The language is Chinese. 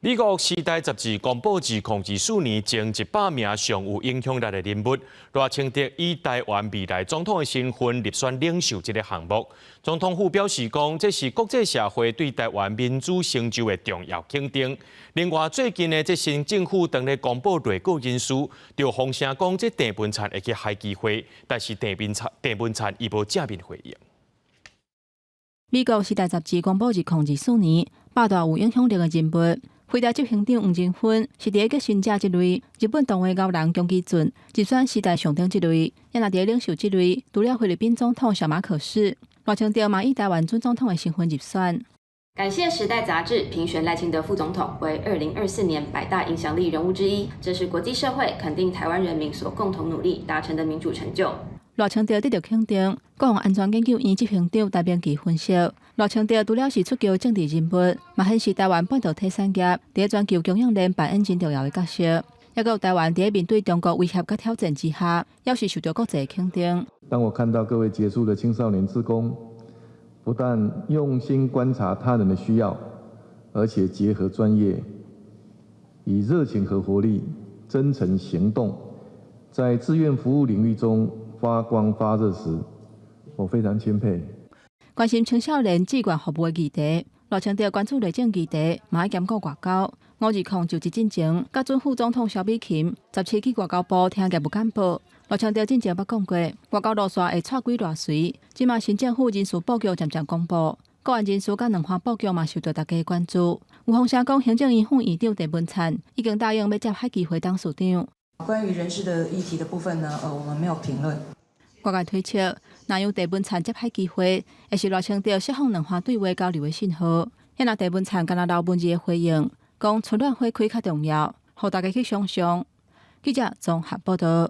美国《时代》杂志公布自控制4年前100名上有影响力的人物，赖清德以台湾未来总统的身份入选领袖这个项目。总统府表示讲，这是国际社会对台湾民主成就的重要肯定。另外，最近的这新政府当咧公布内阁人数，就风声讲这郑文灿会去开机会，但是郑文灿伊无正面回应。美国《时代》杂志公布自控制4年8大有影响力的人物。非大执行长黄金芬是第一个选者这类，日本动画高人宫崎骏入选时代上顶这类，也若伫领袖这类，除了菲律宾总统小马可仕，赖清德嘛以台湾准总统的身份入选。感谢《时代》杂志评选赖清德副总统为2024年100大影响力人物之一，这是国际社会肯定台湾人民所共同努力达成的民主成就。赖清德得到肯定，国防安全研究院执行长戴秉琦分析，赖清德除了是出球政治人物，嘛显示台湾半导体产业伫全球供应链扮演真重要的角色，也有台湾伫面对中国威胁甲挑战之下，也是受到国际肯定。当我看到各位杰出的青少年志工，不但用心观察他人的需要，而且结合专业，以热情和活力、真诚行动，在志愿服务领域中发光发热时，我非常钦佩。关心青少年志愿服务的议题，赖清德关注内政议题，嘛爱兼顾外交。520就职进前，甲准副总统萧美琴17去外交部听业务简报。赖清德进前捌讲过，外交路线会带几偌随，即马新政府人事布局渐渐公布，国安人事甲两化布局嘛受到大家关注。有风声讲，行政院副院长郑文灿已经答应要接海基会当署长。关于人事的议题的部分呢，我们没有评论。外界推测，若由郑文灿接海基会，会是赖清德释放两化对外交流的信号。也若郑文灿敢若留文字的回应，讲春暖花开较重要，互大家去想象。记者综合报道。